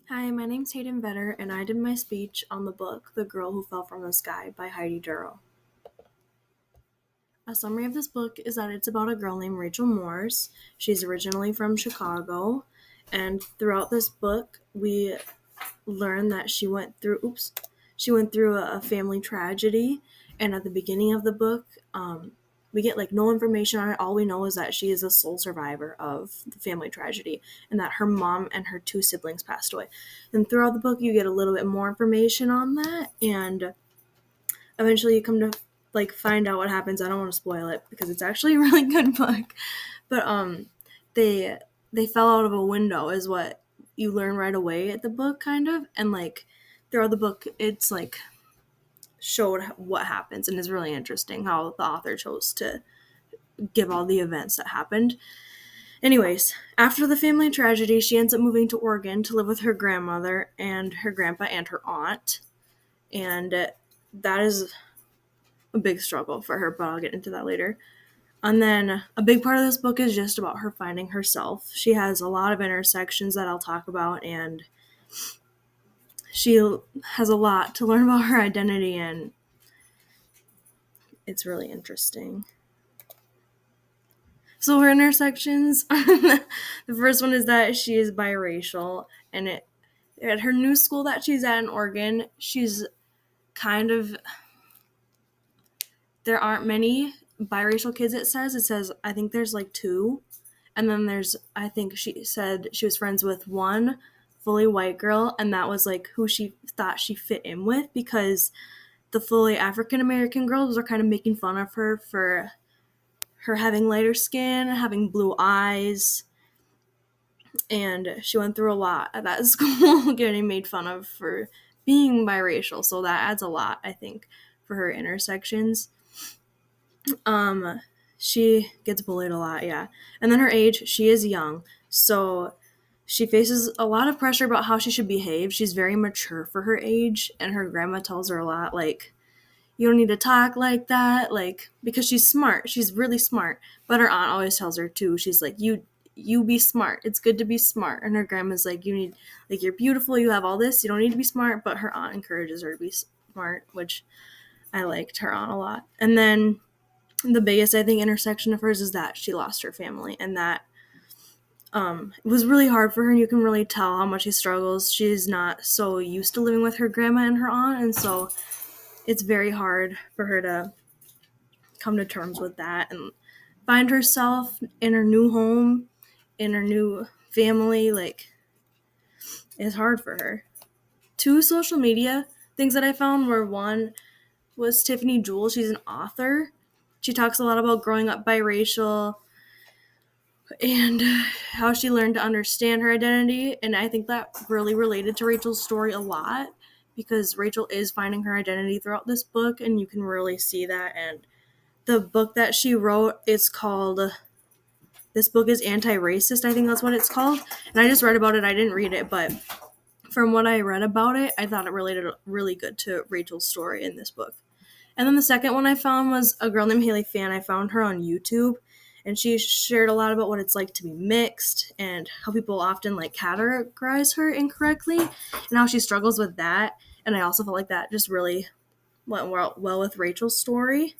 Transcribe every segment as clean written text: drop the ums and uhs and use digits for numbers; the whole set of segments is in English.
Hi, my name's Hayden and I did my speech on the book The Girl Who Fell from the Sky by Heidi Durrell. A summary of this book is that it's about a girl named Rachel Morse. She's originally from Chicago, and throughout this book, we learn that she went through a family tragedy, and at the beginning of the book, we get no information on it. All we know is that she is a sole survivor of the family tragedy and that her mom and her two siblings passed away. And throughout the book, you get a little bit more information on that, and eventually you come to find out what happens. I don't want to spoil it because it's actually a really good book, but they they fell out of a window is what you learn right away at the book, kind of, and throughout the book, it's showed what happens, and it's really interesting how the author chose to give all the events that happened. Anyways, after the family tragedy, she ends up moving to Oregon to live with her grandmother and her grandpa and her aunt, and that is a big struggle for her, but I'll get into that later. And then a big part of this book is just about her finding herself. She has a lot of intersections that I'll talk about, and she has a lot to learn about her identity, and it's really interesting. So her intersections, the first one is that she is biracial, and at her new school that she's at in Oregon, she's kind of, there aren't many biracial kids. It says I think there's two, and then I think she said she was friends with one fully white girl, and that was who she thought she fit in with, because the fully African American girls were kind of making fun of her for her having lighter skin, having blue eyes, and she went through a lot at that school getting made fun of for being biracial, so that adds a lot, I think, for her intersections. She gets bullied a lot, yeah. And then her age, she is young, so she faces a lot of pressure about how she should behave. She's very mature for her age, and her grandma tells her a lot, you don't need to talk like that, because she's smart. She's really smart. But her aunt always tells her too. She's like, you be smart. It's good to be smart. And her grandma's like, you need, you're beautiful. You have all this. You don't need to be smart. But her aunt encourages her to be smart, which I liked her aunt a lot. And then the biggest, I think, intersection of hers is that she lost her family, and that it was really hard for her, and you can really tell how much she struggles. She's not so used to living with her grandma and her aunt, and so it's very hard for her to come to terms with that and find herself in her new home, in her new family. It's hard for her. Two social media things that I found were, one was Tiffany Jewell. She's an author. She talks a lot about growing up biracial and how she learned to understand her identity, and I think that really related to Rachel's story a lot, because Rachel is finding her identity throughout this book, and you can really see that. And the book that she wrote is called, this book is Anti-Racist, I think that's what it's called, and I just read about it. I didn't read it, but from what I read about it, I thought it related really good to Rachel's story in this book. And then the second one I found was a girl named Haley Fan. I found her on YouTube, and she shared a lot about what it's like to be mixed and how people often categorize her incorrectly and how she struggles with that. And I also felt like that just really went well with Rachel's story.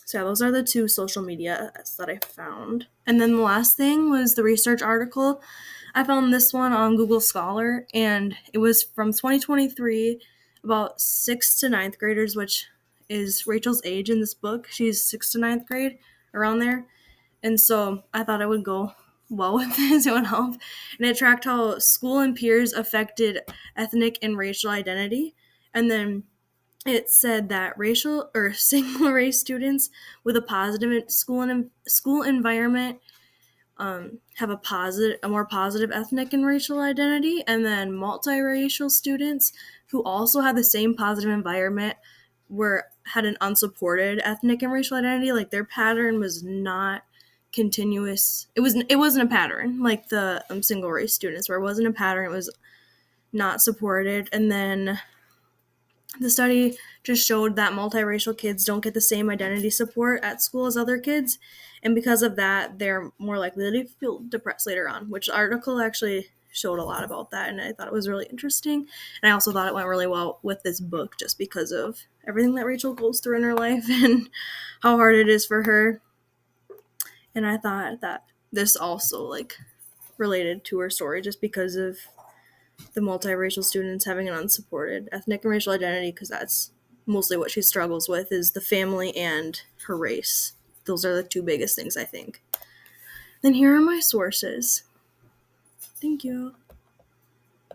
So yeah, those are the two social media that I found. And then the last thing was the research article. I found this one on Google Scholar, and it was from 2023, about 6th to 9th graders, which is Rachel's age in this book. She's 6th to 9th grade, around there. And so I thought it would go well with this. It would help. And it tracked how school and peers affected ethnic and racial identity. And then it said that racial or single race students with a positive school environment have a more positive ethnic and racial identity, and then multiracial students who also had the same positive environment had an unsupported ethnic and racial identity. Their pattern was not continuous. It wasn't a pattern like the single race students, where it wasn't a pattern. It was not supported. And then the study just showed that multiracial kids don't get the same identity support at school as other kids, and because of that, they're more likely to feel depressed later on, which the article actually showed a lot about that, and I thought it was really interesting. And I also thought it went really well with this book just because of everything that Rachel goes through in her life and how hard it is for her. And I thought that this also like related to her story just because of the multiracial students having an unsupported ethnic and racial identity, because that's mostly what she struggles with, is the family and her race. Those are the two biggest things, I think. Then here are my sources. Thank you.